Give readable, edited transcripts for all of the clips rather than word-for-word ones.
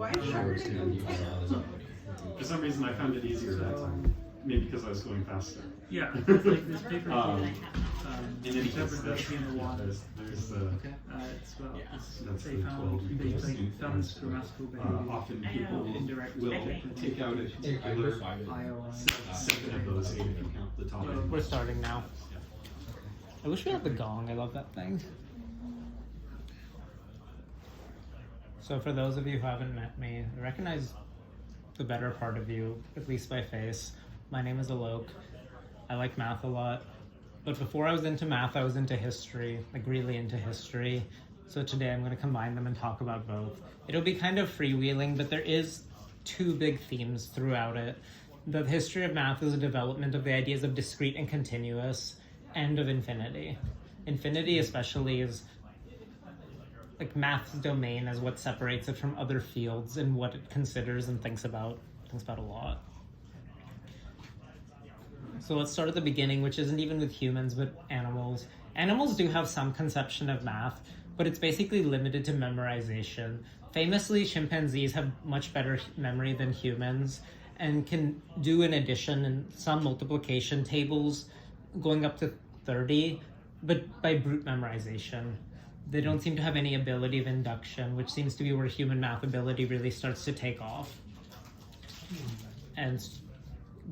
For some reason, I found it easier that time. Maybe because I was going faster. Yeah, it's like this paper. In any case, interpretation in the water. there's the It's about that's they the found 12 they like found this grammatical behavior. often people indirect will take out a particular set of those eight if you count the top. We're starting now. I wish we had the gong. I love that thing. So for those of you who haven't met me, I recognize the better part of you, at least by face. My name is Alok. I like math a lot. But before I was into math, I was into history, like really into history. So today I'm going to combine them and talk about both. It'll be kind of freewheeling, but there is two big themes throughout it. The history of math is a development of the ideas of discrete and continuous, and of infinity. Infinity especially is like math's domain as what separates it from other fields and what it considers and thinks about a lot. So let's start at the beginning, which isn't even with humans, but animals. Animals do have some conception of math, but it's basically limited to memorization. Famously, chimpanzees have much better memory than humans and can do an addition and some multiplication tables going up to 30, but by brute memorization. They don't seem to have any ability of induction, which seems to be where human math ability really starts to take off. And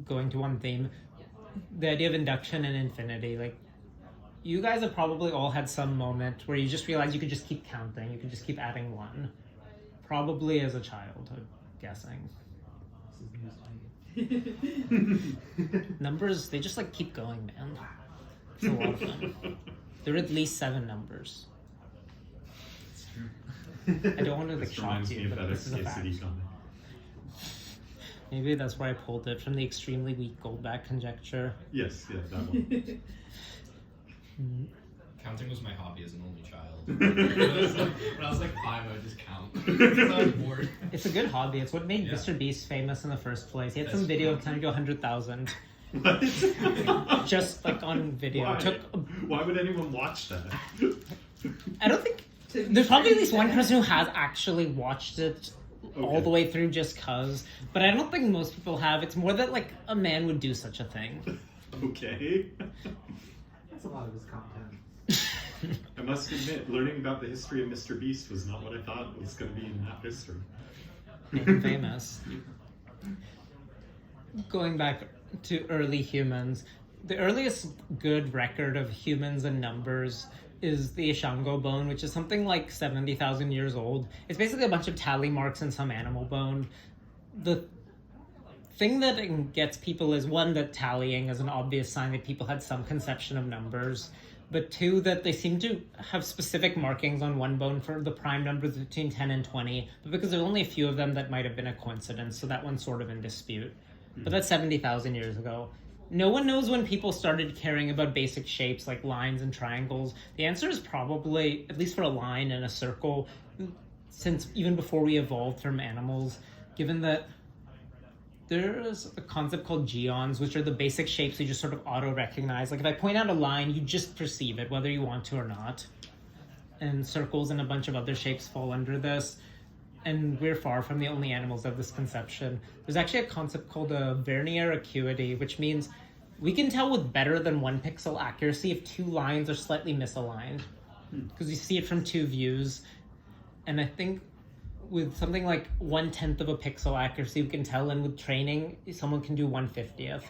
going to one theme, the idea of induction and infinity. Like, you guys have probably all had some moment where you just realize you could just keep counting, you could just keep adding one. Probably as a child, I'm guessing. Numbers, they just like keep going, man. It's a lot of fun. There are at least 7 numbers. I don't want to like shock you, but this is a fact. Maybe that's where I pulled it from, the extremely weak Goldbach conjecture. Yes, yeah, that one. Counting was my hobby as an only child. When I was like 5, I would just count. Because I was bored. It's a good hobby. It's what made Mr. Beast famous in the first place. He had some video of counting to 100,000. What? Just like on video. Why? Why would anyone watch that? I don't think... There's probably at least one person who has actually watched it all the way through just cause, but I don't think most people have. It's more that like a man would do such a thing. Okay. That's a lot of his content. I must admit, learning about the history of Mr. Beast was not what I thought was going to be in that history. Made him famous. Going back to early humans, the earliest good record of humans and numbers is the Ishango bone, which is something like 70,000 years old. It's basically a bunch of tally marks in some animal bone. The thing that gets people is, one, that tallying is an obvious sign that people had some conception of numbers, but two, that they seem to have specific markings on one bone for the prime numbers between 10 and 20, but because there's only a few of them, that might have been a coincidence, so that one's sort of in dispute. But that's 70,000 years ago. No one knows when people started caring about basic shapes like lines and triangles. The answer is probably, at least for a line and a circle, since even before we evolved from animals, given that there's a concept called geons, which are the basic shapes you just sort of auto-recognize. Like if I point out a line, you just perceive it, whether you want to or not. And circles and a bunch of other shapes fall under this. And we're far from the only animals of this conception. There's actually a concept called a vernier acuity, which means we can tell with better than 1 pixel accuracy if 2 lines are slightly misaligned. Because you see it from 2 views. And I think with something like 1/10 of a pixel accuracy, we can tell, and with training, someone can do 1/50th. It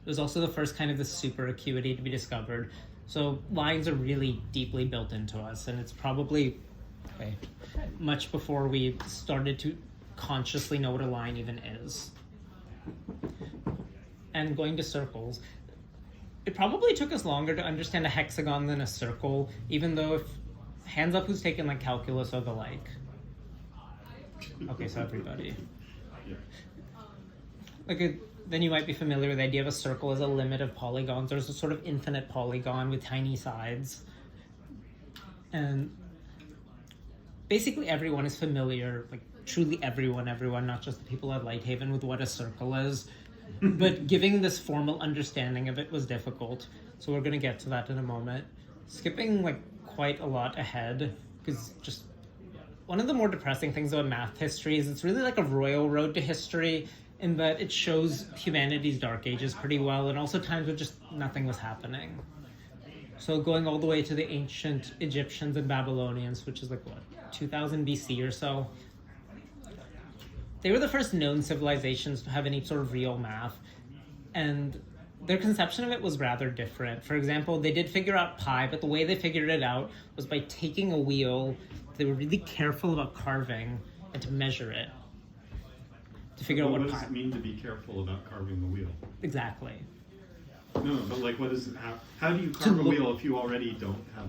was also the first kind of the super acuity to be discovered. So lines are really deeply built into us, and it's probably much before we started to consciously know what a line even is. And going to circles, it probably took us longer to understand a hexagon than a circle, even though if hands up who's taken like calculus or the like. Okay, so everybody. Yeah. Then you might be familiar with the idea of a circle as a limit of polygons. There's a sort of infinite polygon with tiny sides. And basically everyone is familiar, like truly everyone, not just the people at Lighthaven, with what a circle is. But giving this formal understanding of it was difficult. So we're going to get to that in a moment. Skipping like quite a lot ahead, because just one of the more depressing things about math history is it's really like a royal road to history in that it shows humanity's dark ages pretty well, and also times when just nothing was happening. So going all the way to the ancient Egyptians and Babylonians, which is like, what, 2000 BC or so. They were the first known civilizations to have any sort of real math, and their conception of it was rather different. For example, they did figure out pi, but the way they figured it out was by taking a wheel. They were really careful about carving and to measure it to figure out what does it mean to be careful about carving the wheel? Exactly. No, but like, what is it? How do you carve a wheel if you already don't have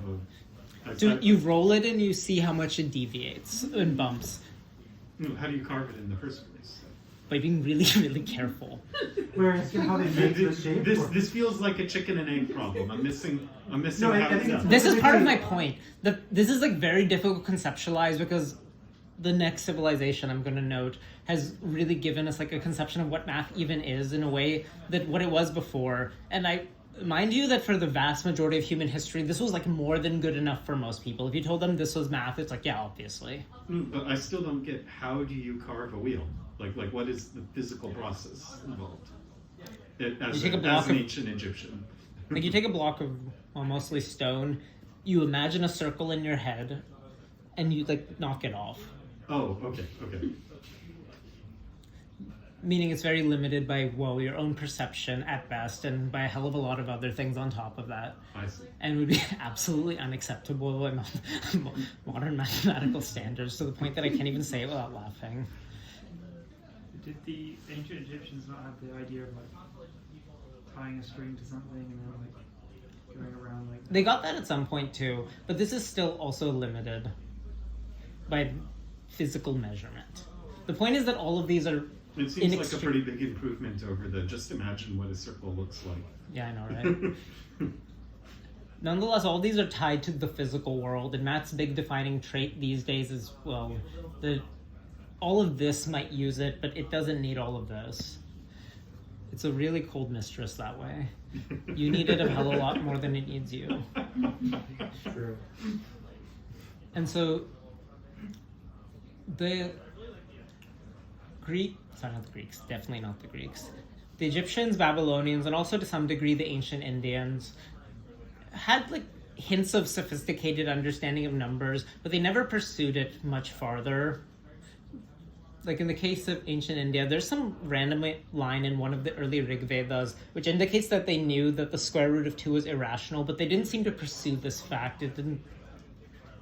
a? So you roll it and you see how much it deviates and bumps No, how do you carve it in the first place? by being really, really careful. We're asking how they make the shape. This feels like a chicken and egg problem. I'm missing. No, I how think it's it's- done. This is part of my point. This is like very difficult to conceptualize because the next civilization I'm going to note has really given us like a conception of what math even is in a way that what it was before. And I mind you that for the vast majority of human history, this was like more than good enough for most people. If you told them this was math, it's like, yeah, obviously. But I still don't get, how do you carve a wheel? Like what is the physical process involved? As You take a block an of- ancient Egyptian. Like you take a block of, well, mostly stone, you imagine a circle in your head, and you like knock it off. Oh, okay. Meaning it's very limited by, well, your own perception at best, and by a hell of a lot of other things on top of that. I see. And would be absolutely unacceptable in modern mathematical standards, to the point that I can't even say it without laughing. Did the ancient Egyptians not have the idea of like tying a string to something and then like going around like? They got that at some point too, but this is still also limited by physical measurement. The point is that all of these are It seems like a pretty big improvement over the just imagine what a circle looks like. Yeah, I know, right? Nonetheless, all these are tied to the physical world, and Matt's big defining trait these days is, well, all of this might use it, but it doesn't need all of this. It's a really cold mistress that way. You need it a hell of a lot more than it needs you. True. And so the not the Greeks, definitely not the Greeks. The Egyptians, Babylonians, and also to some degree the ancient Indians had like hints of sophisticated understanding of numbers, but they never pursued it much farther. Like in the case of ancient India, there's some random line in one of the early Rig Vedas which indicates that they knew that the square root of 2 was irrational, but they didn't seem to pursue this fact. It didn't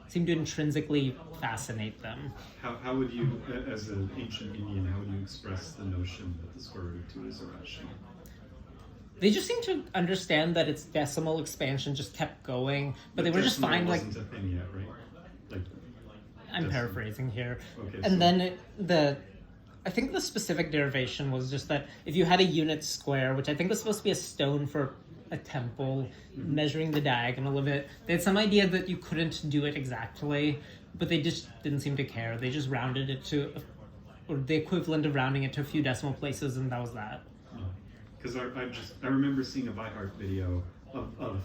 seem to intrinsically fascinate them. How would you, as an ancient Indian, how would you express the notion that the square root of 2 is irrational? They just seem to understand that its decimal expansion just kept going, but they were just fine. Like, wasn't a thing yet, right? Like, I'm paraphrasing here. Okay, And so- then I think the specific derivation was just that if you had a unit square, which I think was supposed to be a stone for a temple, measuring the diagonal of it, they had some idea that you couldn't do it exactly, but they just didn't seem to care. They just rounded it to, or the equivalent of rounding it to a few decimal places, and that was that. Because I remember seeing a Weihart video of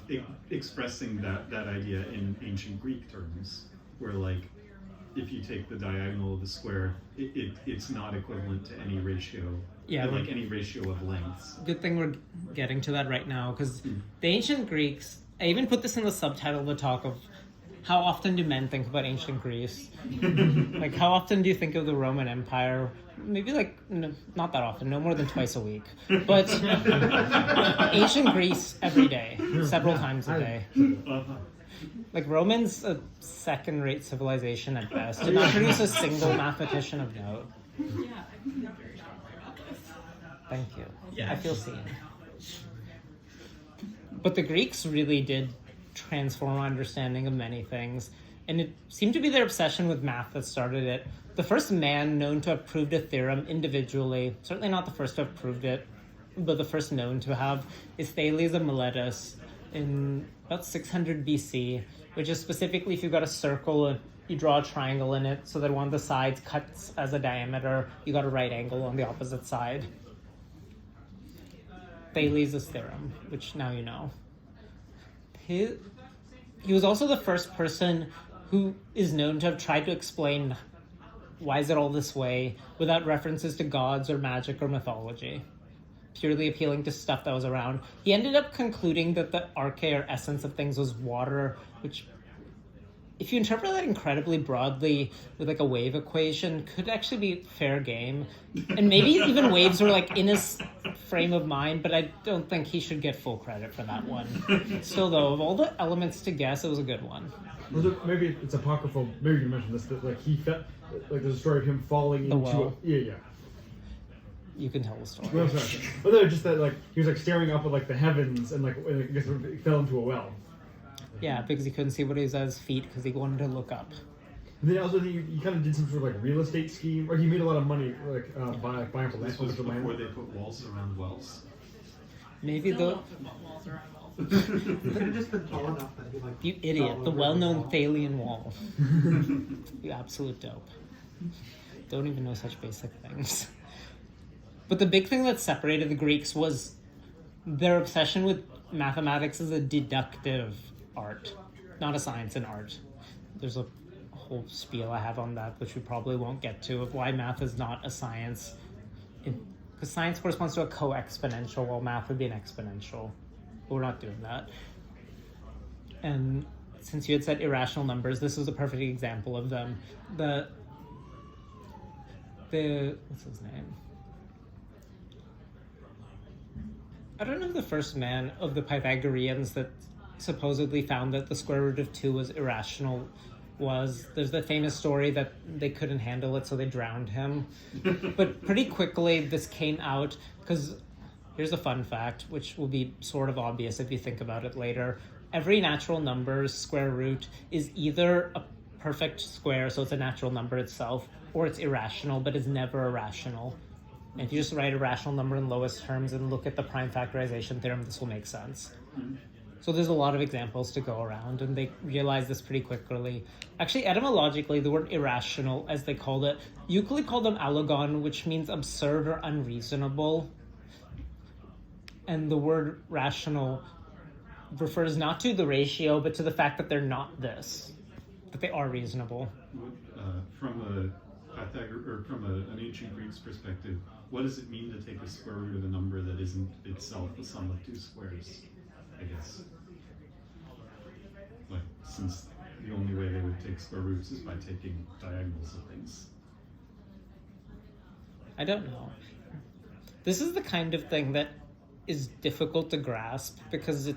expressing that idea in ancient Greek terms, where like if you take the diagonal of the square, it's not equivalent to any ratio. Yeah, like any ratio of lengths. Good thing we're getting to that right now, because the ancient Greeks, I even put this in the subtitle of the talk of how often do men think about ancient Greece? Like, how often do you think of the Roman Empire? Maybe like, not that often, no more than twice a week. But ancient Greece every day, several times a day. Like, Romans, a second-rate civilization at best, did not produce a single mathematician of note. Yeah, I think they're very strong about this. Thank you. Yeah. I feel seen. But the Greeks really did transform our understanding of many things, and it seemed to be their obsession with math that started it. The first man known to have proved a theorem individually, certainly not the first to have proved it, but the first known to have, is Thales of Miletus in about 600 BC, which is specifically if you've got a circle, you draw a triangle in it so that one of the sides cuts as a diameter, you got a right angle on the opposite side. Thales' theorem, which now you know. He was also the first person who is known to have tried to explain why is it all this way without references to gods or magic or mythology, purely appealing to stuff that was around. He ended up concluding that the arche or essence of things was water, which, if you interpret that incredibly broadly with like a wave equation, could actually be fair game. And maybe even waves were like in his frame of mind, but I don't think he should get full credit for that one. Still though, of all the elements to guess, it was a good one. Maybe it's apocryphal. Maybe you mentioned this. That like he felt like there's a story of him falling The into well. yeah. You can tell the story. No, sorry. But no, just that like he was like staring up at like the heavens and like I guess he fell into a well. Yeah, because he couldn't see what he was at his feet because he wanted to look up. And then also he kind of did some sort of like real estate scheme, or he made a lot of money like buying This was land. before they put walls around wells. Maybe Still the... don't put walls around walls. It could have just been tall enough that he like. You idiot, fell the over well-known wall. Thalian wall. You absolute dope. Don't even know such basic things. But the big thing that separated the Greeks was their obsession with mathematics as a deductive art, not a science and art. There's a whole spiel I have on that, which we probably won't get to, of why math is not a science. Because science corresponds to a co-exponential, while math would be an exponential. But we're not doing that. And since you had said irrational numbers, this is a perfect example of them. The what's his name? I don't know the first man of the Pythagoreans that supposedly found that the square root of 2 was irrational was. There's the famous story that they couldn't handle it, so they drowned him. But pretty quickly this came out, because here's a fun fact, which will be sort of obvious if you think about it later. Every natural number's square root is either a perfect square, so it's a natural number itself, or it's irrational, but it's never irrational. And if you just write a rational number in lowest terms and look at the prime factorization theorem, this will make sense. So there's a lot of examples to go around, and they realized this pretty quickly. Actually, etymologically, the word irrational, as they called it, Euclid called them allogon, which means absurd or unreasonable. And the word rational refers not to the ratio, but to the fact that they're not this, that they are reasonable. From an ancient Greek's perspective, what does it mean to take the square root of a number that isn't itself the sum of two squares? I guess. Like, since the only way they would take square roots is by taking diagonals of things. I don't know. This is the kind of thing that is difficult to grasp because it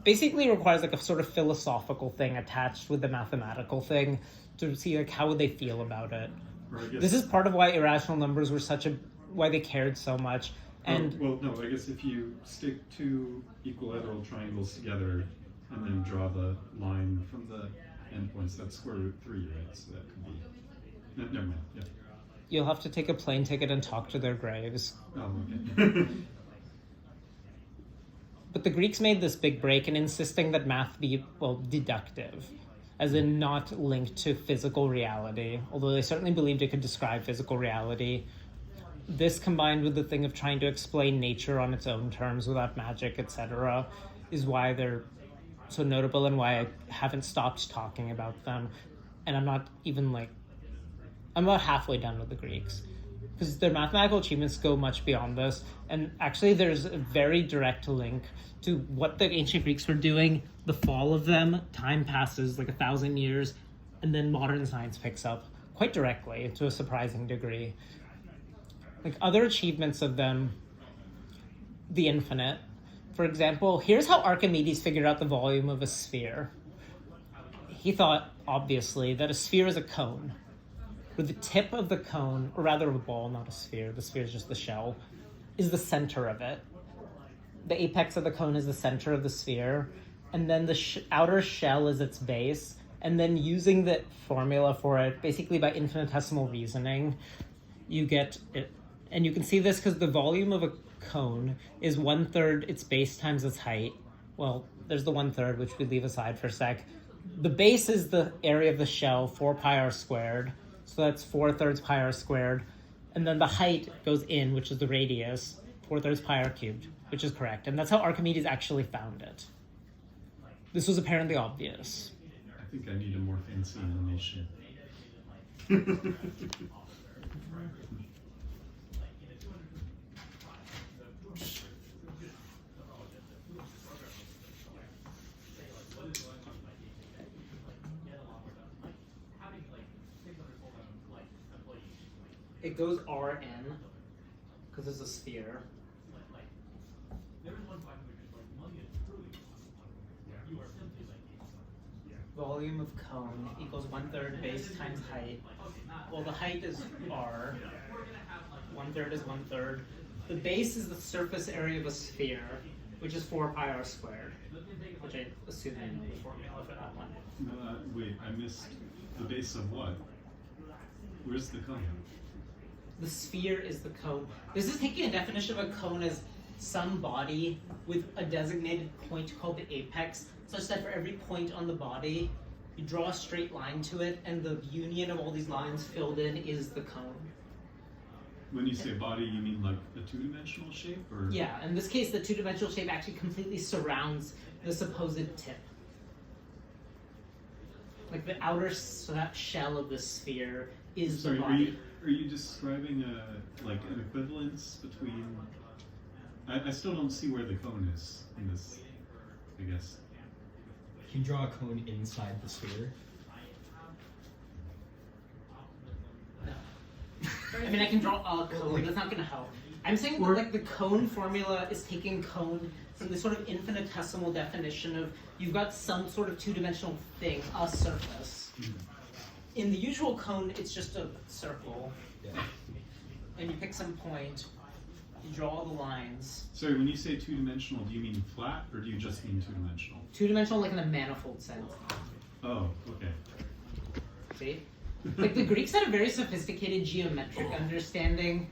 basically requires like a sort of philosophical thing attached with the mathematical thing to see like how would they feel about it. This is part of why irrational numbers were why they cared so much. And well, no, I guess if you stick two equilateral triangles together and then draw the line from the endpoints, that's square root 3, right? So that could be... never mind, yeah. You'll have to take a plane ticket and talk to their graves. Oh, okay. But the Greeks made this big break in insisting that math be, well, deductive, as in not linked to physical reality, although they certainly believed it could describe physical reality. This, combined with the thing of trying to explain nature on its own terms without magic, etc., is why they're so notable and why I haven't stopped talking about them. And I'm about halfway done with the Greeks. Because their mathematical achievements go much beyond this. And actually there's a very direct link to what the ancient Greeks were doing, the fall of them, time passes like 1,000 years, and then modern science picks up quite directly to a surprising degree. Like other achievements of them, the infinite. For example, here's how Archimedes figured out the volume of a sphere. He thought, obviously, that a sphere is a cone, where the tip of the cone, or rather a ball, not a sphere, the sphere is just the shell, is the center of it. The apex of the cone is the center of the sphere, and then the outer shell is its base, and then using the formula for it, basically by infinitesimal reasoning, you get it. And you can see this because the volume of a cone is 1/3 its base times its height. Well, there's the 1/3, which we leave aside for a sec. The base is the area of the shell, 4 pi r squared. So that's 4/3 pi r squared. And then the height goes in, which is the radius, 4/3 pi r cubed, which is correct. And that's how Archimedes actually found it. This was apparently obvious. I think I need a more fancy animation. It goes Rn because it's a sphere. Volume of cone equals 1/3 base times height. Well, the height is R. 1/3 is 1/3. The base is the surface area of a sphere, which is 4 pi r squared, which I assume I know the formula for that one. Wait, I missed the base of what? Where's the cone? The sphere is the cone. This is taking a definition of a cone as some body with a designated point called the apex, such that for every point on the body, you draw a straight line to it, and the union of all these lines filled in is the cone. When you say body, you mean like a two-dimensional shape, or? Yeah, in this case, the two-dimensional shape actually completely surrounds the supposed tip. Like the outer shell of the sphere is Sorry, the body. are you describing like an equivalence between? I still don't see where the cone is in this. I guess. Can you draw a cone inside the sphere? I mean, I can draw a cone. That's not going to help. I'm saying that, like, the cone formula is taking cone from this sort of infinitesimal definition of you've got some sort of two-dimensional thing, a surface. In the usual cone, it's just a circle, and you pick some point, you draw all the lines. Sorry, when you say two-dimensional, do you mean flat, or do you just mean two-dimensional? Two-dimensional, like in a manifold sense. Oh, okay. See? Like, the Greeks had a very sophisticated geometric understanding,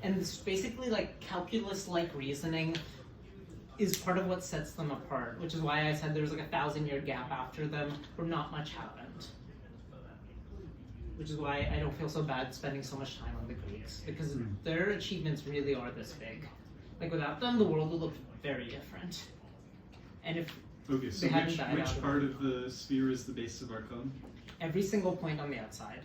and it's basically like calculus-like reasoning is part of what sets them apart, which is why I said there was like a 1,000-year gap after them where not much happened. Which is why I don't feel so bad spending so much time on the Greeks, because their achievements really are this big. Like, without them, the world would look very different. And if Okay, so they hadn't died which out part of the sphere is the base of our cone? every single point on the outside.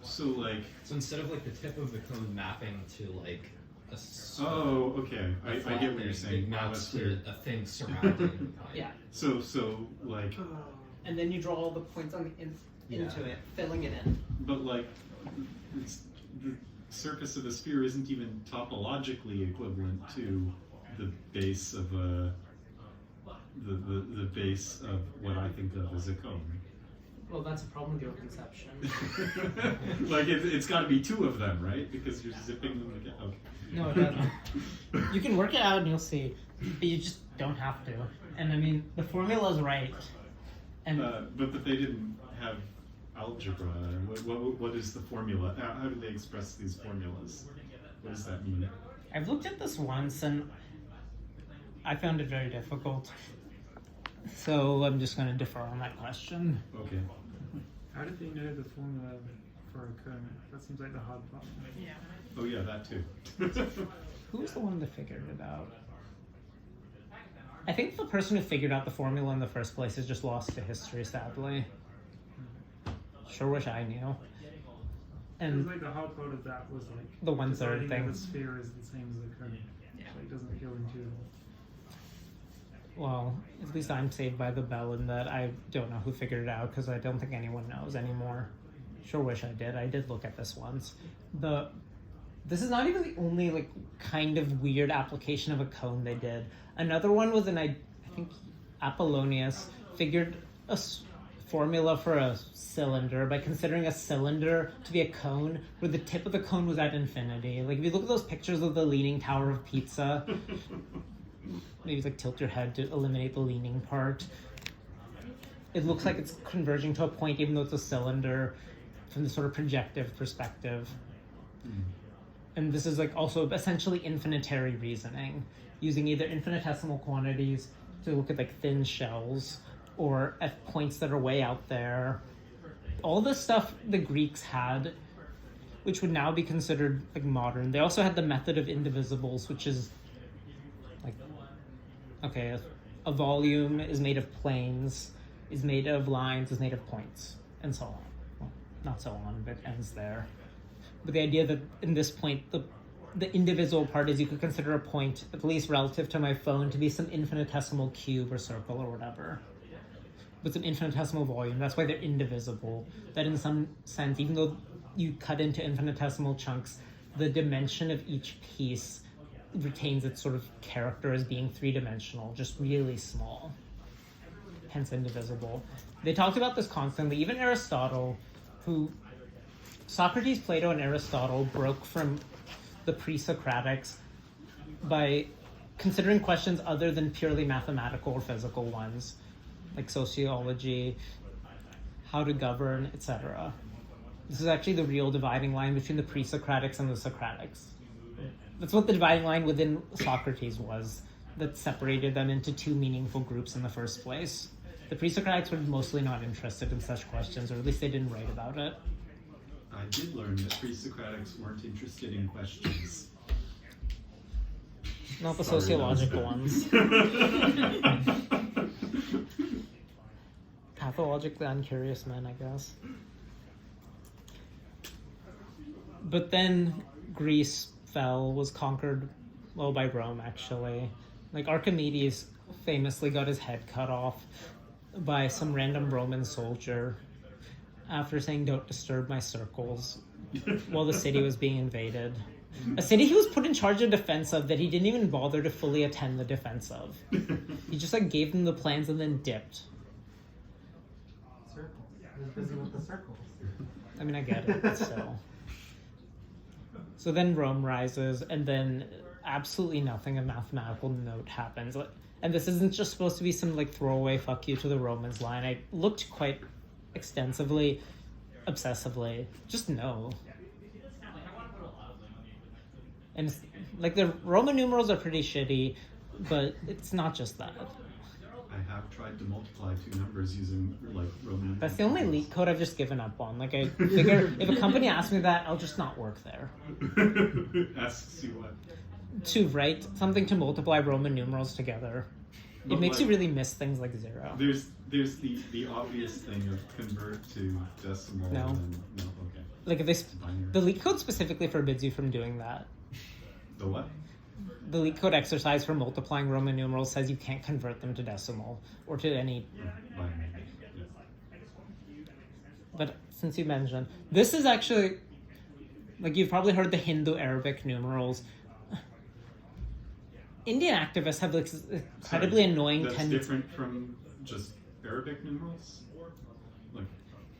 So like. So instead of like the tip of the cone mapping to like a Oh, okay. I flat get what thing, you're saying. it Now maps that's to clear. a thing surrounding the point. Yeah. So like, And then you draw all the points on the into Yeah. it, filling it in. but like, the surface of a sphere isn't even topologically equivalent to the base of a. The base of what I think of as a cone. Well, that's a problem with your conception. Like it's got to be two of them, right? Because you're zipping them together. Okay. No, it doesn't. You can work it out and you'll see, but you just don't have to. And I mean, the formula's right. And But they didn't have algebra. What is the formula? How do they express these formulas? What does that mean? I've looked at this once and I found it very difficult. So I'm just going to defer on that question. Okay. How did they know the formula for a cone? That seems like the hard part. Yeah. Oh yeah, that too. Who was the one that figured it out? I think the person who figured out the formula in the first place is just lost to history, sadly. Sure wish I knew. It was And like the hard part of that was like the 1/3 deciding that thing. the sphere is the same as the cone. Yeah. So it doesn't feel intuitive. Well, at least I'm saved by the bell in that I don't know who figured it out because I don't think anyone knows anymore. Sure wish I did. I did look at this once. This is not even the only like kind of weird application of a cone they did. Another one was I think Apollonius figured a formula for a cylinder by considering a cylinder to be a cone where the tip of the cone was at infinity. Like if you look at those pictures of the Leaning Tower of Pizza, maybe like tilt your head to eliminate the leaning part. It looks like it's converging to a point even though it's a cylinder from the sort of projective perspective. And this is like also essentially infinitary reasoning, using either infinitesimal quantities to look at like thin shells or at points that are way out there. All the stuff the Greeks had, which would now be considered like modern. They also had the method of indivisibles, which is like, okay, a volume is made of planes, is made of lines, is made of points, and so on. Well, not so on, but ends there. But the idea that in this point, the indivisible part is you could consider a point, at least relative to my phone, to be some infinitesimal cube or circle or whatever. With some infinitesimal volume. That's why they're indivisible. That in some sense, even though you cut into infinitesimal chunks, the dimension of each piece retains its sort of character as being three-dimensional, just really small. Hence indivisible. They talked about this constantly. Even Aristotle, who... Socrates, Plato, and Aristotle broke from the pre-Socratics by considering questions other than purely mathematical or physical ones, like sociology, how to govern, etc. This is actually the real dividing line between the pre-Socratics and the Socratics. That's what the dividing line within Socrates was, that separated them into two meaningful groups in the first place. The pre-Socratics were mostly not interested in such questions, or at least they didn't write about it. I did learn that pre-Socratics weren't interested in questions. Not the Sorry, sociological that ones. was Pathologically uncurious men, I guess. But then Greece fell, was conquered, well, by Rome, actually. Like, Archimedes famously got his head cut off by some random Roman soldier after saying, "Don't disturb my circles," while the city was being invaded. A city he was put in charge of defense of that he didn't even bother to fully attend the defense of. He just, like, gave them the plans and then dipped. Circles. He was busy with the circles. I mean, I get it, but still. So then Rome rises, and then absolutely nothing of mathematical note happens. And this isn't just supposed to be some, like, throwaway fuck you to the Romans line. I looked quite extensively, obsessively. Just no. And, it's, like, the Roman numerals are pretty shitty, but it's not just that. I have tried to multiply two numbers using, like, Roman. That's the only leak code I've just given up on. Like, I figure if a company asks me that, I'll just not work there. Asks you what? To write something to multiply Roman numerals together. It But, makes like, you really miss things like zero. There's the obvious thing of convert to decimal. No. And, no, okay. Like, if they Binary. the leak code specifically forbids you from doing that. The what? The leak code exercise for multiplying Roman numerals says you can't convert them to decimal or to any. Binary. Yeah. But since you mentioned, this is actually, like, you've probably heard the Hindu-Arabic numerals. Indian activists have, like, incredibly annoying That's tendency. different from just Arabic numerals? Like,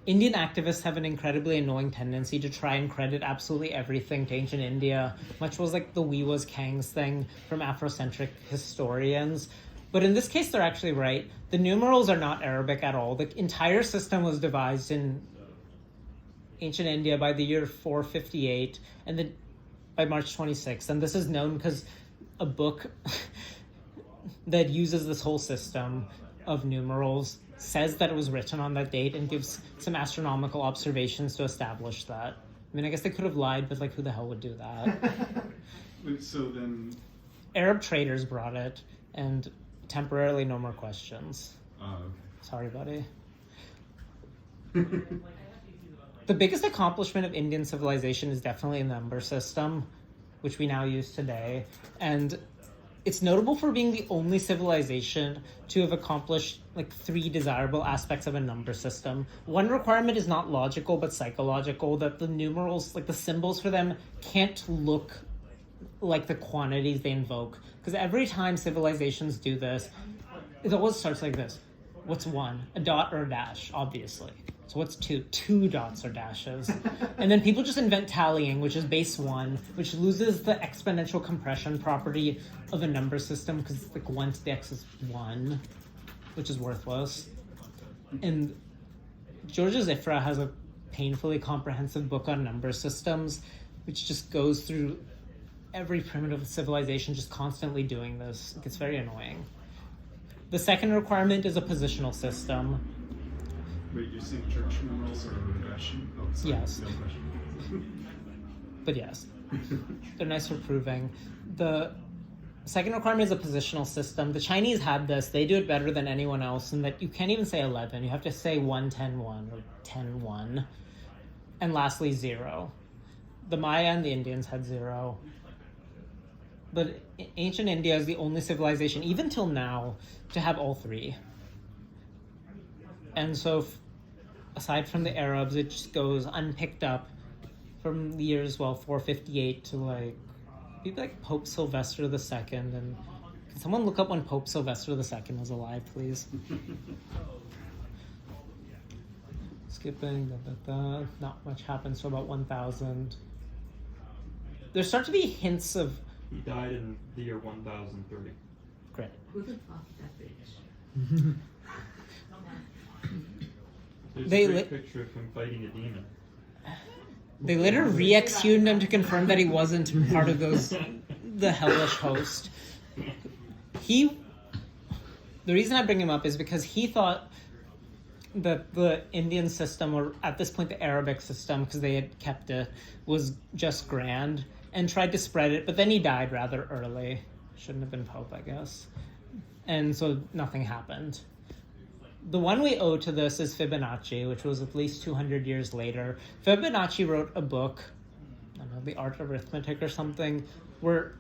Indian activists have an incredibly annoying tendency to try and credit absolutely everything to ancient India, much was like the we was Kangs thing from Afrocentric historians. But in this case, they're actually right. The numerals are not Arabic at all. The entire system was devised in ancient India by the year 458, and then by March 26th. And this is known because a book that uses this whole system of numerals says that it was written on that date and gives some astronomical observations to establish that. I mean, I guess they could have lied, but, like, who the hell would do that? wait, so then... Arab traders brought it, and temporarily no more questions. Oh, Sorry, buddy. The biggest accomplishment of Indian civilization is definitely a number system, which we now use today. And it's notable for being the only civilization to have accomplished, like, three desirable aspects of a number system. One requirement is not logical, but psychological, that the numerals, like, the symbols for them can't look like the quantities they invoke. Because every time civilizations do this, it always starts like this. What's one? A dot or a dash, obviously. So what's two? Two dots or dashes. And then people just invent tallying, which is base 1, which loses the exponential compression property of a number system, because, like, 1 to the x is 1, which is worthless. And Georgia Zifra has a painfully comprehensive book on number systems, which just goes through every primitive civilization just constantly doing this. It gets very annoying. The second requirement is a positional system. Wait, you're saying church numerals are a regression? Oh, sorry, Yes. no question. But yes, they're nice for proving. The second requirement is a positional system. The Chinese had this. They do it better than anyone else in that you can't even say 11. You have to say 1, 10, 1 or 10, 1. And lastly, 0. The Maya and the Indians had 0. But ancient India is the only civilization, even till now, to have all three. And so, aside from the Arabs, it just goes unpicked up from the years, 458 to people like Pope Sylvester II. And can someone look up when Pope Sylvester II was alive, please? Skipping, not much happens to about 1000. There start to be hints of... He died in the year 1030. Great. Who the fuck is that bitch? There's They a great li- picture of him fighting a demon. They later re-exhumed him to confirm that he wasn't part of the hellish host. The reason I bring him up is because he thought that the Indian system, or at this point the Arabic system, because they had kept it, was just grand, and tried to spread it, but then he died rather early. Shouldn't have been Pope, I guess. And so nothing happened. The one we owe to this is Fibonacci, which was at least 200 years later. Fibonacci wrote a book, I don't know, The Art of Arithmetic or something, where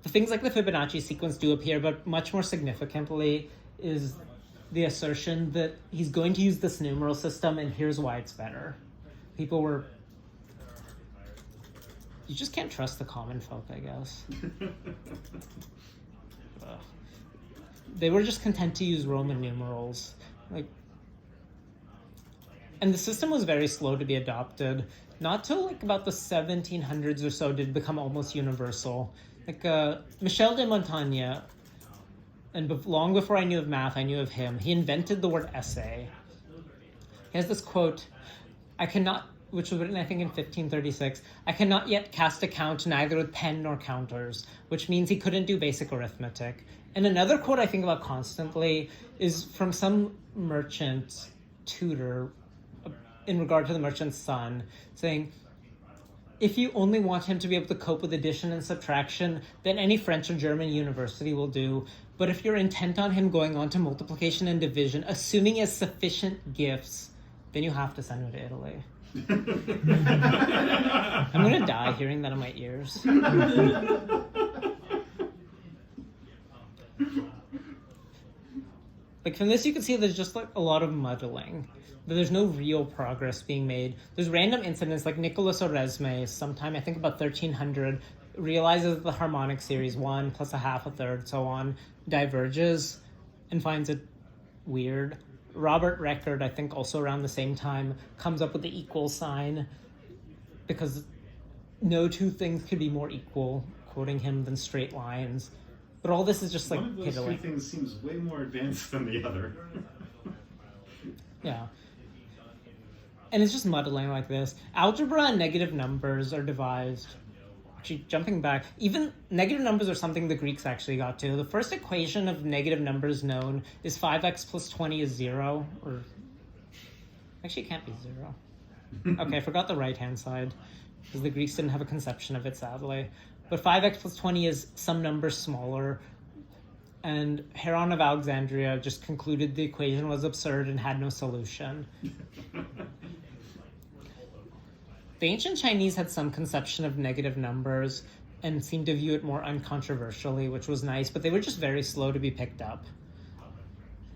things like the Fibonacci sequence do appear, but much more significantly is the assertion that he's going to use this numeral system, and here's why it's better. People were... You just can't trust the common folk, I guess. They were just content to use Roman numerals. And the system was very slow to be adopted. Not till about the 1700s or so did it become almost universal. Michel de Montaigne, and long before I knew of math, I knew of him. He invented the word essay. He has this quote, which was written, I think, in 1536, "I cannot yet cast account neither with pen nor counters," which means he couldn't do basic arithmetic. And another quote I think about constantly is from some merchant tutor in regard to the merchant's son, saying, if you only want him to be able to cope with addition and subtraction, then any French or German university will do. But if you're intent on him going on to multiplication and division, assuming he has sufficient gifts, then you have to send him to Italy. I'm going to die hearing that in my ears. From this you can see there's just a lot of muddling. There's no real progress being made. There's random incidents like Nicholas Oresme, sometime I think about 1300, realizes that the harmonic series 1 plus a half, a third, so on, diverges and finds it weird. Robert Record, I think also around the same time, comes up with the equal sign because no two things could be more equal, quoting him, than straight lines. But all this is just one of those two things seems way more advanced than the other. Yeah. And it's just muddling like this. Algebra and negative numbers are devised. Actually, jumping back, even negative numbers are something the Greeks actually got to. The first equation of negative numbers known is 5x plus 20 is 0. Or actually, it can't be 0. Okay, I forgot the right-hand side, because the Greeks didn't have a conception of it, sadly. But 5x plus 20 is some number smaller. And Heron of Alexandria just concluded the equation was absurd and had no solution. The ancient Chinese had some conception of negative numbers and seemed to view it more uncontroversially, which was nice, but they were just very slow to be picked up.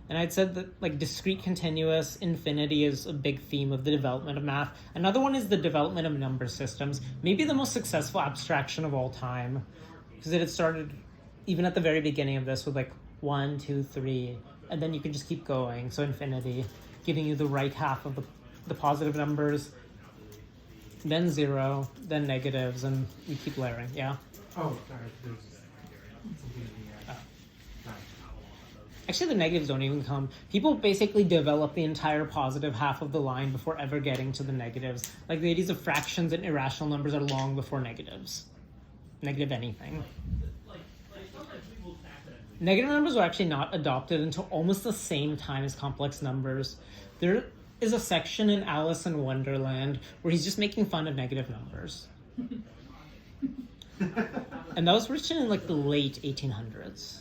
And I'd said that discrete continuous infinity is a big theme of the development of math. Another one is the development of number systems, maybe the most successful abstraction of all time, because it had started even at the very beginning of this with 1, 2, 3, and then you can just keep going. So infinity, giving you the right half of the positive numbers, then 0, then negatives, and you keep layering. Yeah? Oh, sorry. There's something in the Actually, the negatives don't even come. People basically develop the entire positive half of the line before ever getting to the negatives. The ideas of fractions and irrational numbers are long before negatives. Negative anything. Negative numbers were actually not adopted until almost the same time as complex numbers. There is a section in Alice in Wonderland where he's just making fun of negative numbers. And that was written in like the late 1800s.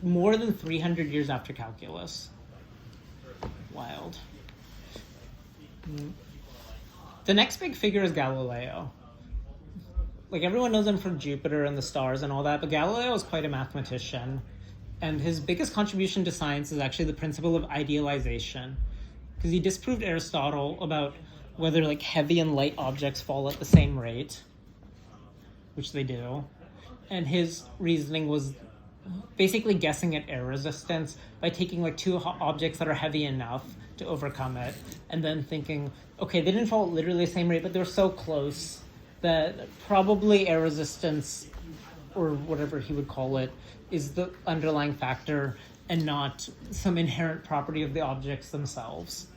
More than 300 years after calculus. Wild. The next big figure is Galileo. Like, everyone knows him from Jupiter and the stars and all that, but Galileo is quite a mathematician. And his biggest contribution to science is actually the principle of idealization. Because he disproved Aristotle about whether like heavy and light objects fall at the same rate, which they do. And his reasoning was basically guessing at air resistance by taking like two objects that are heavy enough to overcome it, and then thinking, okay, they didn't fall at literally the same rate, but they were so close that probably air resistance, or whatever he would call it, is the underlying factor and not some inherent property of the objects themselves.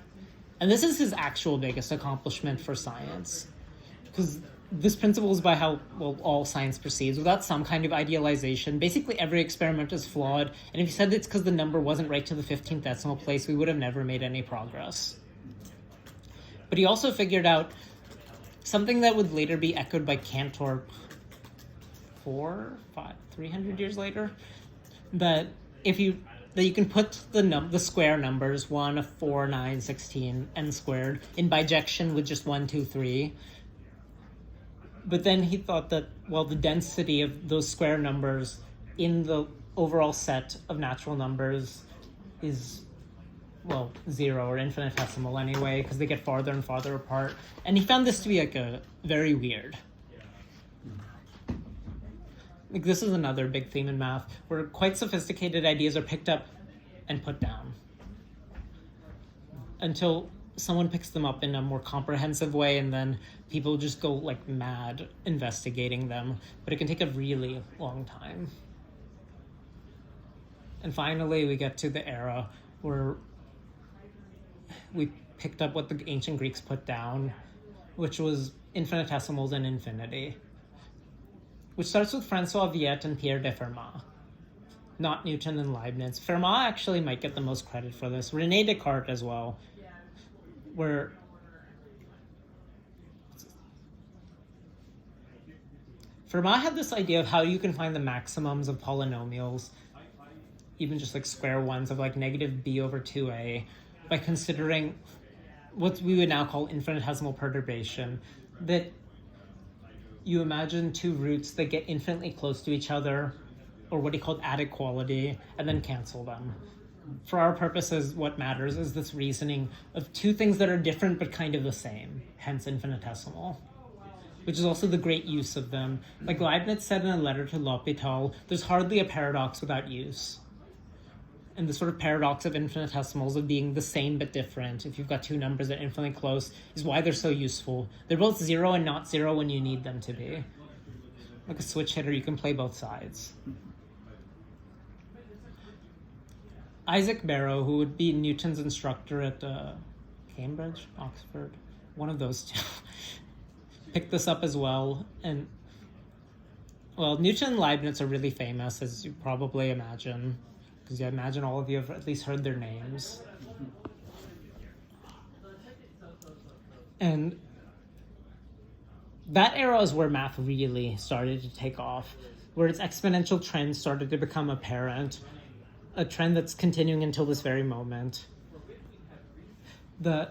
And this is his actual biggest accomplishment for science, because this principle is by how, well, all science proceeds. Without some kind of idealization, basically every experiment is flawed, and if you said it's because the number wasn't right to the 15th decimal place, we would have never made any progress. But he also figured out something that would later be echoed by Cantor 300 years later, that you can put the square numbers 1, 4, 9, 16 n squared in bijection with just 1, 2, 3. But then he thought that, well, the density of those square numbers in the overall set of natural numbers is, well, 0 or infinitesimal anyway, because they get farther and farther apart. And he found this to be like a very weird. Like, this is another big theme in math, where quite sophisticated ideas are picked up and put down until someone picks them up in a more comprehensive way, and then people just go like mad investigating them. But it can take a really long time. And finally, we get to the era where we picked up what the ancient Greeks put down, which was infinitesimals and infinity, which starts with Francois Viette and Pierre de Fermat, not Newton and Leibniz. Fermat actually might get the most credit for this. René Descartes as well, where Fermat had this idea of how you can find the maximums of polynomials, even just like square ones of like negative b over 2a, by considering what we would now call infinitesimal perturbation, that you imagine two roots that get infinitely close to each other, or what he called adequality, and then cancel them. For our purposes, what matters is this reasoning of two things that are different but kind of the same, hence infinitesimal, which is also the great use of them. Like Leibniz said in a letter to L'Hôpital, there's hardly a paradox without use. And the sort of paradox of infinitesimals of being the same but different, if you've got two numbers that are infinitely close, is why they're so useful. They're both 0 and not 0 when you need them to be. Like a switch hitter, you can play both sides. Isaac Barrow, who would be Newton's instructor at Cambridge, Oxford, one of those two, picked this up as well. And, well, Newton and Leibniz are really famous, as you probably imagine, because I imagine all of you have at least heard their names. And that era is where math really started to take off, where its exponential trend started to become apparent, a trend that's continuing until this very moment. By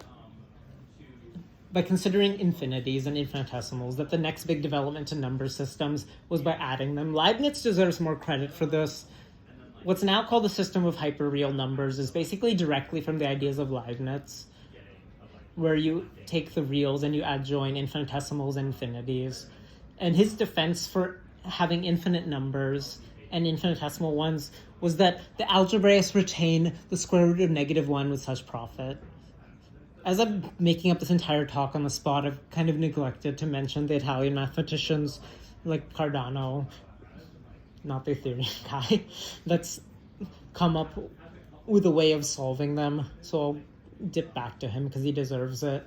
considering infinities and infinitesimals, that the next big development in number systems was by adding them. Leibniz deserves more credit for this. What's now called the system of hyperreal numbers is basically directly from the ideas of Leibniz, where you take the reals and you adjoin infinitesimals and infinities. And his defense for having infinite numbers and infinitesimal ones was that the algebraists retain the square root of -1 with such profit. As I'm making up this entire talk on the spot, I've kind of neglected to mention the Italian mathematicians like Cardano, not the Ethereum guy, that's come up with a way of solving them. So I'll dip back to him because he deserves it.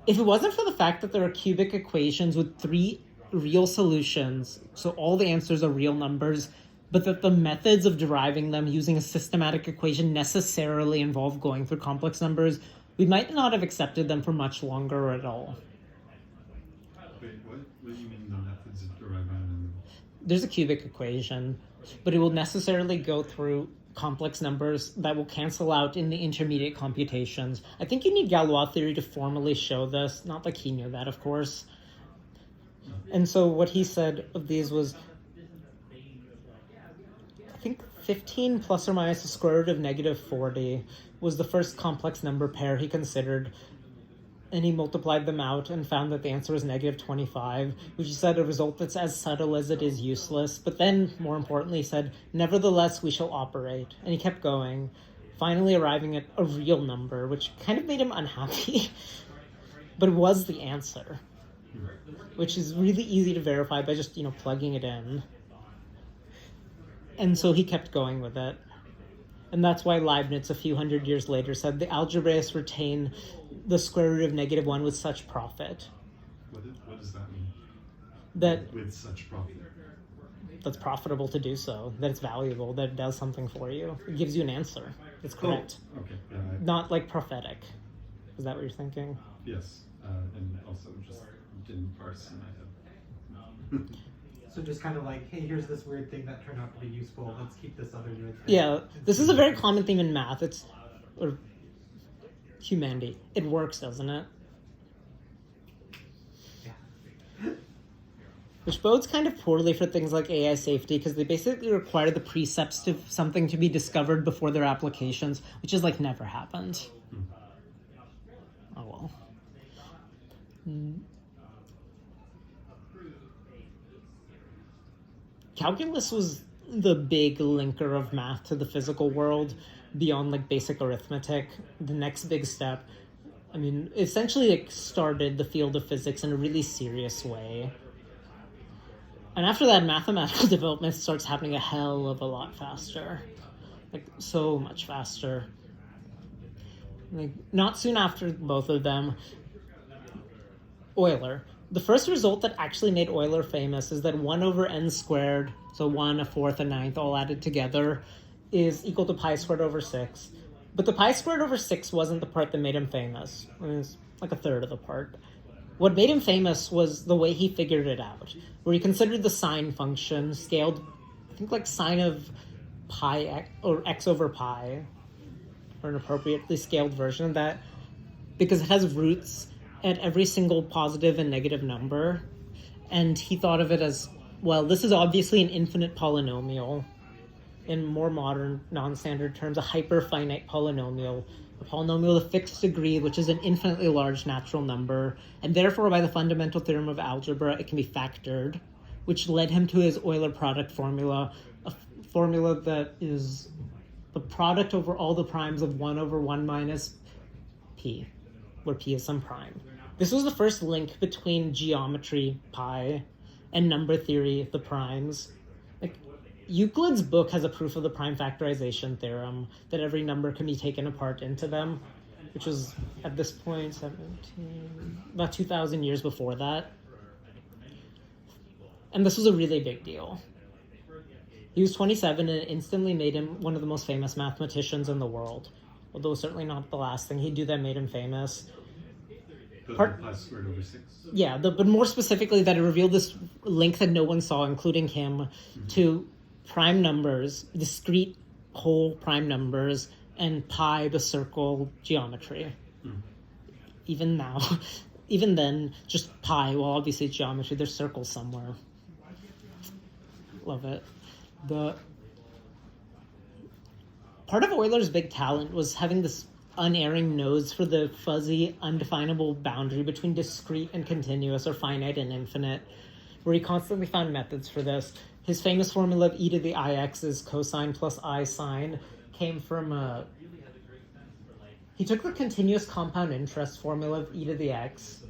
If it wasn't for the fact that there are cubic equations with 3 real solutions, so all the answers are real numbers, but that the methods of deriving them using a systematic equation necessarily involve going through complex numbers, we might not have accepted them for much longer or at all. What do you mean the methods of deriving a numeral? There's a cubic equation, but it will necessarily go through complex numbers that will cancel out in the intermediate computations. I think you need Galois theory to formally show this. Not like he knew that, of course. And so what he said of these was, I think 15 plus or minus the square root of negative 40 was the first complex number pair he considered. And he multiplied them out and found that the answer was negative 25, which he said a result that's as subtle as it is useless. But then, more importantly, he said, nevertheless, we shall operate. And he kept going, finally arriving at a real number, which kind of made him unhappy. But it was the answer, which is really easy to verify by just, plugging it in. And so he kept going with it. And that's why Leibniz, a few hundred years later, said the algebraists retain the square root of negative 1 with such profit. What does that mean? That With such profit. that's profitable to do so, that it's valuable, that it does something for you. It gives you an answer. It's correct. Oh, okay. Yeah, Not like prophetic. Is that what you're thinking? yes. And also just didn't parse in my head. So just kind of like, hey, here's this weird thing that turned out to be useful. Let's keep this other weird thing. Yeah, this is a very common theme in math. Or humanity. It works, doesn't it? Yeah. Which bodes kind of poorly for things like AI safety, because they basically require the precepts to something to be discovered before their applications, which is like never happened. Oh well. Calculus was the big linker of math to the physical world beyond like basic arithmetic. The next big step, essentially started the field of physics in a really serious way. And after that, mathematical development starts happening a hell of a lot faster. Like, so much faster. Like, not soon after both of them, Euler. The first result that actually made Euler famous is that 1 over n squared, so 1, a fourth, a ninth, all added together, is equal to pi squared over 6. But the pi squared over 6 wasn't the part that made him famous. It was like a third of the part. What made him famous was the way he figured it out, where he considered the sine function scaled, I think like sine of pi x, or x over pi, or an appropriately scaled version of that, because it has roots at every single positive and negative number. And he thought of it as, well, this is obviously an infinite polynomial. In more modern, non-standard terms, a hyperfinite polynomial. A polynomial of fixed degree, which is an infinitely large natural number. And therefore, by the fundamental theorem of algebra, it can be factored, which led him to his Euler product formula, a formula that is the product over all the primes of 1 over 1 minus p, where p is some prime. This was the first link between geometry, pi, and number theory, the primes. Like, Euclid's book has a proof of the prime factorization theorem, that every number can be taken apart into them, which was, at this point, about 2,000 years before that. And this was a really big deal. He was 27, and it instantly made him one of the most famous mathematicians in the world. Although certainly not the last thing he'd do that made him famous. The pi squared over 6? Yeah, but more specifically that it revealed this link that no one saw, including him, to prime numbers, discrete whole prime numbers, and pi, the circle geometry. Even now, even then, just pi, well, obviously it's geometry, there's circles somewhere. Love it. The part of Euler's big talent was having this unerring nose for the fuzzy, undefinable boundary between discrete and continuous, or finite and infinite, where he constantly found methods for this. His famous formula of e to the ix is cosine plus I sine came from he took the continuous compound interest formula of e to the x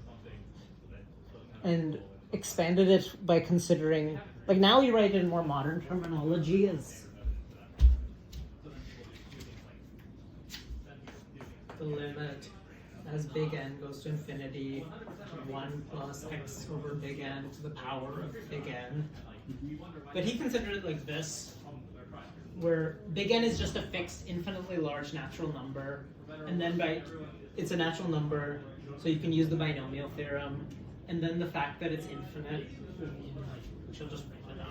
and expanded it by considering, like now we write it in more modern terminology as the limit as big N goes to infinity, 1 plus x over big N to the power of big N. But he considered it like this, where big N is just a fixed, infinitely large natural number, and then it's a natural number, so you can use the binomial theorem, and then the fact that it's infinite, which I'll just write it up.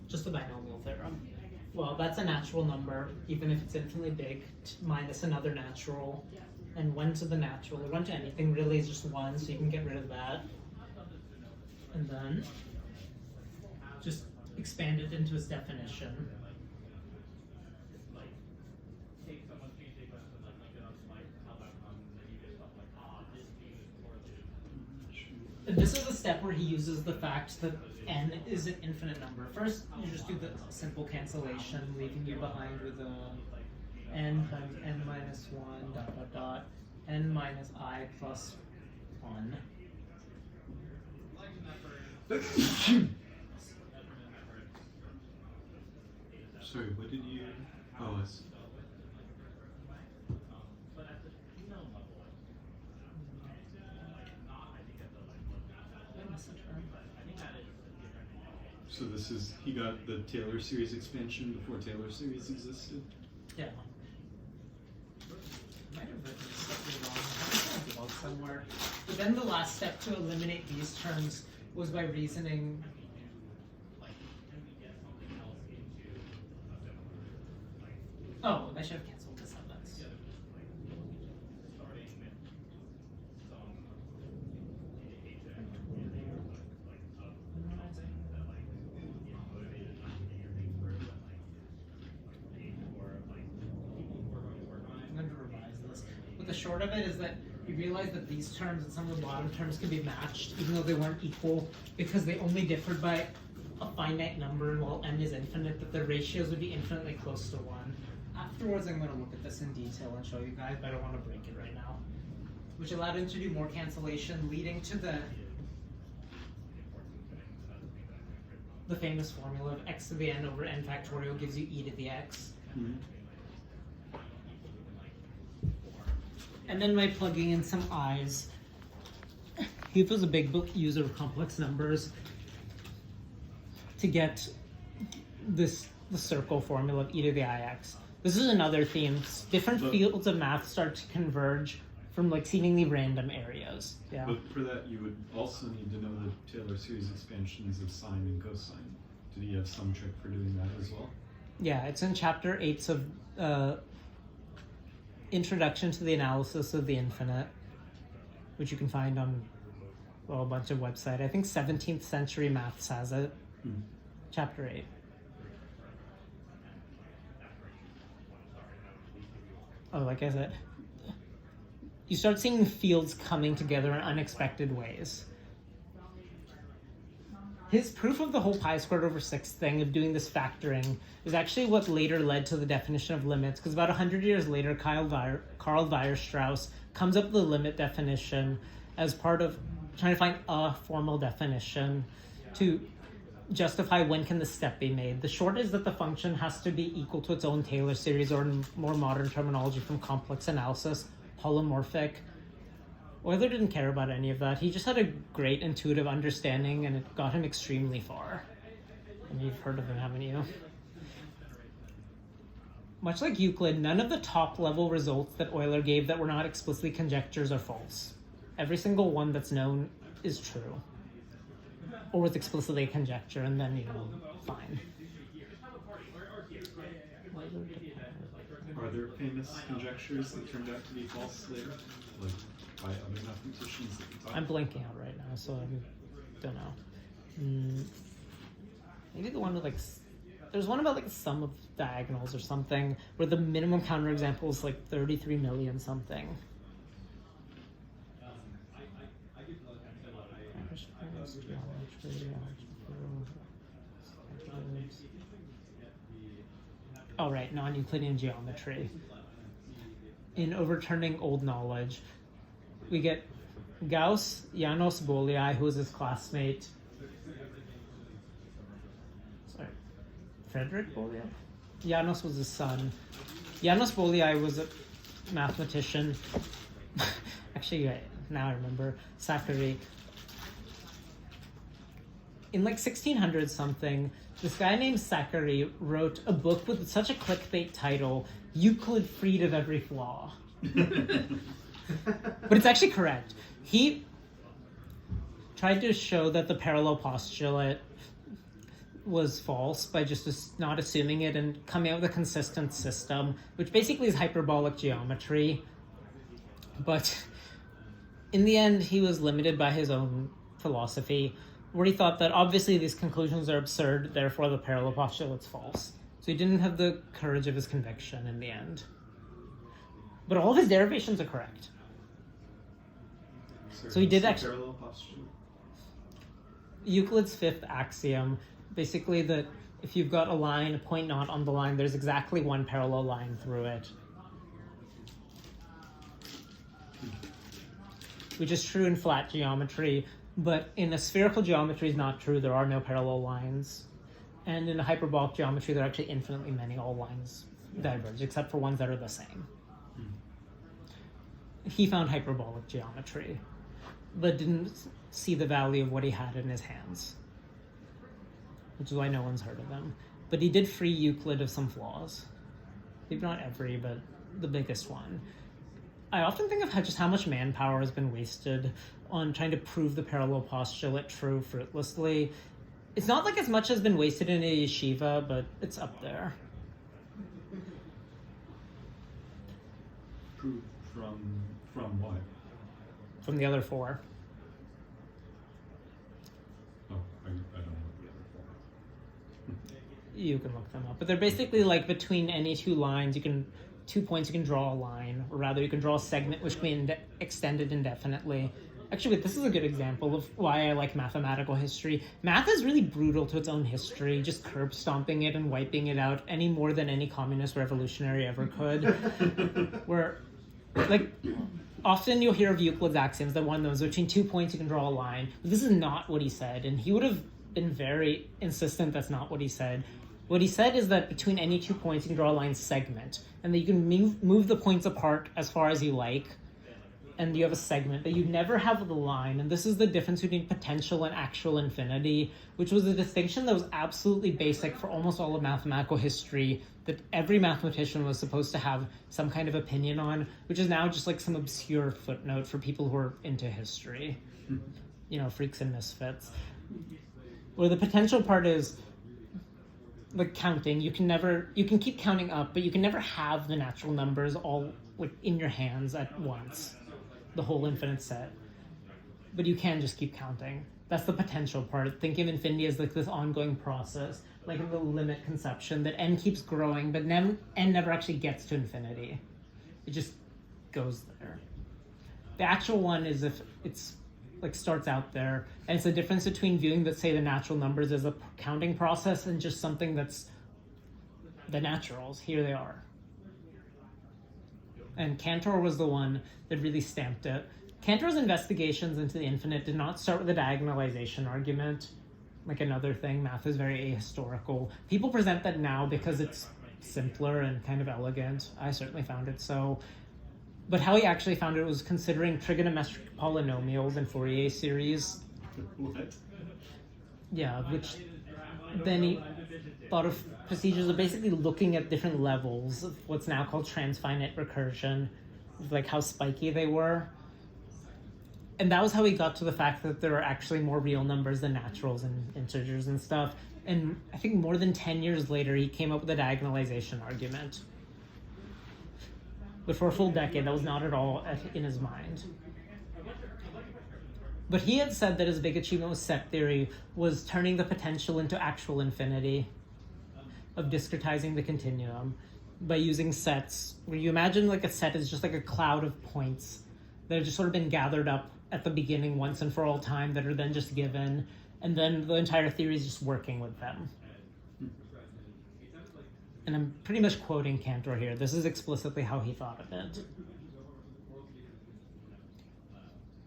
Just the binomial theorem. Well, that's a natural number, even if it's infinitely big, minus another natural. And 1 to the natural, or 1 to anything really is just 1, so you can get rid of that. And then just expand it into its definition. And this is a step where he uses the fact that n is an infinite number. First, you just do the simple cancellation, leaving you behind with n times n minus 1 dot dot dot n minus I plus 1. Sorry, what did you? Oh, I see. So this is, he got the Taylor series expansion before Taylor series existed? Yeah. Might have written this slightly wrong. I think I blog somewhere. But then the last step to eliminate these terms was by reasoning. Oh, I should have canceled this sentence. I'm going to revise this. But the short of it is that you realize that these terms and some of the bottom terms can be matched, even though they weren't equal, because they only differed by a finite number while n is infinite, that the ratios would be infinitely close to 1. Afterwards, I'm going to look at this in detail and show you guys, but I don't want to break it right now. Which allowed him to do more cancellation, leading to the famous formula of x to the n over n factorial gives you e to the x. Mm-hmm. And then by plugging in some i's, he was a big user of complex numbers to get the circle formula of e to the ix. This is another theme. Different fields of math start to converge from like seemingly random areas. Yeah. But for that, you would also need to know the Taylor series expansions of sine and cosine. Did he have some trick for doing that as well? Yeah, it's in chapter 8 of Introduction to the Analysis of the Infinite, which you can find on a bunch of websites. I think 17th Century Maths has it. Chapter 8. Oh, like I said, you start seeing fields coming together in unexpected ways. His proof of the whole pi squared over 6 thing of doing this factoring is actually what later led to the definition of limits, because about 100 years later, Karl Weierstrass comes up with the limit definition as part of trying to find a formal definition to justify when can the step be made. The short is that the function has to be equal to its own Taylor series, or in more modern terminology from complex analysis, polymorphic. Euler didn't care about any of that. He just had a great intuitive understanding, and it got him extremely far. And you've heard of him, haven't you? Much like Euclid, none of the top-level results that Euler gave that were not explicitly conjectures are false. Every single one that's known is true. Or was explicitly a conjecture, and then, fine. Are there famous conjectures that turned out to be false later? Like by other mathematicians that you talked I'm blanking out right now, so I don't know. Maybe the one with there's one about sum of diagonals or something, where the minimum counterexample is 33 million something. Oh right, non-Euclidean geometry. In overturning old knowledge, we get Gauss, Janos Bolyai, who was his classmate. Sorry, Frederick Bolyai? Janos was his son. Janos Bolyai was a mathematician actually, now I remember, Zachary. In like 1600 something, this guy named Zachary wrote a book with such a clickbait title, Euclid Freed of Every Flaw. But it's actually correct. He tried to show that the parallel postulate was false by just not assuming it and coming out with a consistent system, which basically is hyperbolic geometry. But in the end, he was limited by his own philosophy, where he thought that obviously these conclusions are absurd, therefore the parallel postulate's false. So he didn't have the courage of his conviction in the end. But all of his derivations are correct. So he did actually... Parallel postulate? Euclid's fifth axiom, basically that if you've got a line, a point not on the line, there's exactly one parallel line through it. Which is true in flat geometry, but in a spherical geometry is not true. There are no parallel lines. And in a hyperbolic geometry, there are actually infinitely many all lines diverge, except for ones that are the same. He found hyperbolic geometry, but didn't see the value of what he had in his hands, which is why no one's heard of him. But he did free Euclid of some flaws. Maybe not every, but the biggest one. I often think of how much manpower has been wasted on trying to prove the parallel postulate true fruitlessly. It's not like as much has been wasted in a yeshiva, but it's up there. Proof from what? From the other four. Oh, I don't know the other four. You can look them up. But they're basically like between any two lines, 2 points, you can draw a line, or rather you can draw a segment which can be extended indefinitely. Actually, this is a good example of why I like mathematical history. Math is really brutal to its own history, just curb stomping it and wiping it out any more than any communist revolutionary ever could. Where, like, often you'll hear of Euclid's axioms, that one of those, between 2 points you can draw a line. But this is not what he said, and he would have been very insistent that's not what he said. What he said is that between any 2 points you can draw a line segment, and that you can move the points apart as far as you like, and you have a segment, but you never have the line. And this is the difference between potential and actual infinity, which was a distinction that was absolutely basic for almost all of mathematical history, that every mathematician was supposed to have some kind of opinion on, which is now just like some obscure footnote for people who are into history. You know, freaks and misfits. Where the potential part is like counting. You can keep counting up, but you can never have the natural numbers all like in your hands at once, the whole infinite set. But you can just keep counting. That's the potential part. Think of infinity as like this ongoing process, like in the limit conception, that n keeps growing, but n never actually gets to infinity. It just goes there. The actual one is if it's like starts out there, and it's the difference between viewing that, say, the natural numbers as a counting process and just something that's the naturals. Here they are. And Cantor was the one that really stamped it. Cantor's investigations into the infinite did not start with a diagonalization argument. Like another thing, math is very ahistorical. People present that now because it's simpler and kind of elegant. I certainly found it so. But how he actually found it was considering trigonometric polynomials and Fourier series. What? Yeah, which then he thought of procedures of basically looking at different levels of what's now called transfinite recursion, like how spiky they were. And that was how he got to the fact that there are actually more real numbers than naturals and integers and stuff. And I think more than 10 years later, he came up with a diagonalization argument. But for a full decade, that was not at all in his mind. But he had said that his big achievement with set theory was turning the potential into actual infinity, of discretizing the continuum by using sets, where you imagine like a set is just like a cloud of points that have just sort of been gathered up at the beginning once and for all time that are then just given, and then the entire theory is just working with them. And I'm pretty much quoting Cantor here. This is explicitly how he thought of it.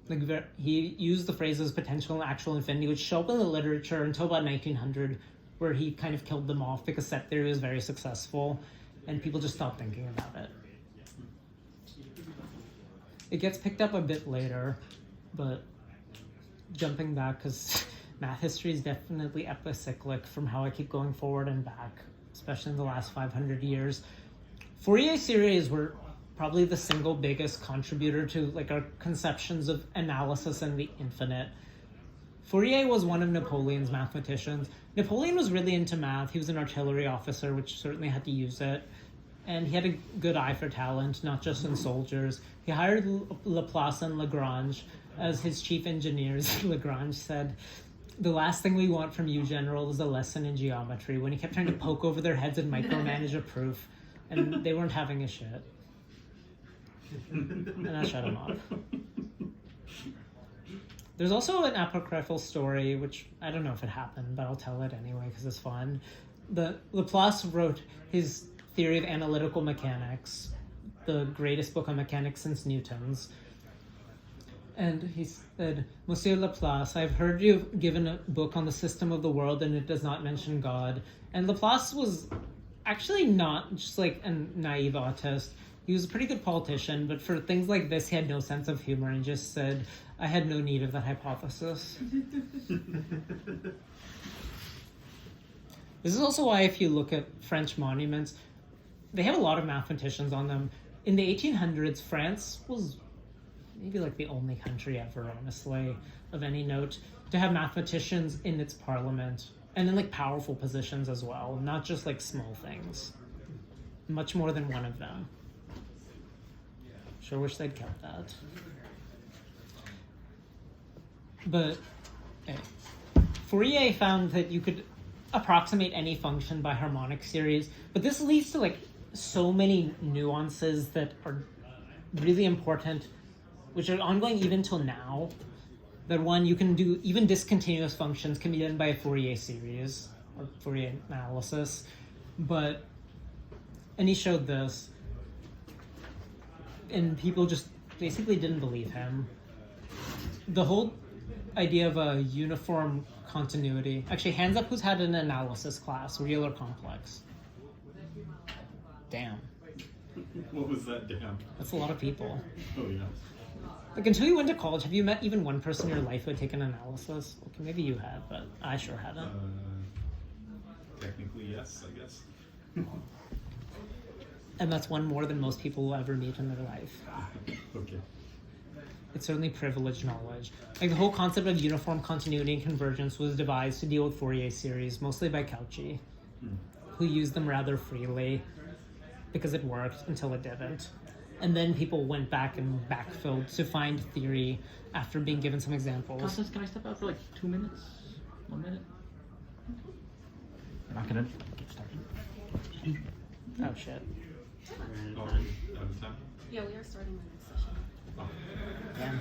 Like he used the phrases potential and actual infinity, which show up in the literature until about 1900, where he kind of killed them off because set theory was very successful, and people just stopped thinking about it. It gets picked up a bit later, but jumping back, because math history is definitely epicyclic from how I keep going forward and back, especially in the last 500 years. Fourier series were probably the single biggest contributor to like our conceptions of analysis and the infinite. Fourier was one of Napoleon's mathematicians. Napoleon was really into math. He was an artillery officer, which certainly had to use it. And he had a good eye for talent, not just in soldiers. He hired Laplace and Lagrange as his chief engineers. Lagrange said, "The last thing we want from you, General, is a lesson in geometry," when he kept trying to poke over their heads and micromanage a proof. And they weren't having a shit. And I shut him up. There's also an apocryphal story, which I don't know if it happened, but I'll tell it anyway because it's fun. Laplace wrote his theory of analytical mechanics, the greatest book on mechanics since Newton's. And he said, "Monsieur Laplace, I've heard you've given a book on the system of the world and it does not mention God." And Laplace was actually not just like a naive autist. He was a pretty good politician, but for things like this, he had no sense of humor and just said, "I had no need of that hypothesis." This is also why if you look at French monuments, they have a lot of mathematicians on them. In the 1800s, France was maybe like the only country ever, honestly, of any note, to have mathematicians in its parliament and in like powerful positions as well, not just like small things. Much more than one of them. Sure wish they'd kept that. But Fourier found that you could approximate any function by harmonic series, but this leads to like so many nuances that are really important, which are ongoing even till now. That one, you can do even discontinuous functions can be done by a Fourier series or Fourier analysis, and he showed this, and people just basically didn't believe him. The whole idea of a uniform continuity. Actually, hands up who's had an analysis class, or Euler complex. Damn. What was that, damn? That's a lot of people. Oh, yeah. Like, until you went to college, have you met even one person in your life who had taken analysis? Okay, maybe you had, but I sure hadn't. Technically, yes, I guess. And that's one more than most people will ever meet in their life. Okay. It's certainly privileged knowledge. Like, the whole concept of uniform continuity and convergence was devised to deal with Fourier series, mostly by Cauchy, who used them rather freely because it worked until it didn't. And then people went back and backfilled to find theory after being given some examples. Constance, can I step out for like 2 minutes? 1 minute? I'm not gonna get started. Oh shit. Oh, out of time? Yeah, we are starting the next session. Oh. Yeah.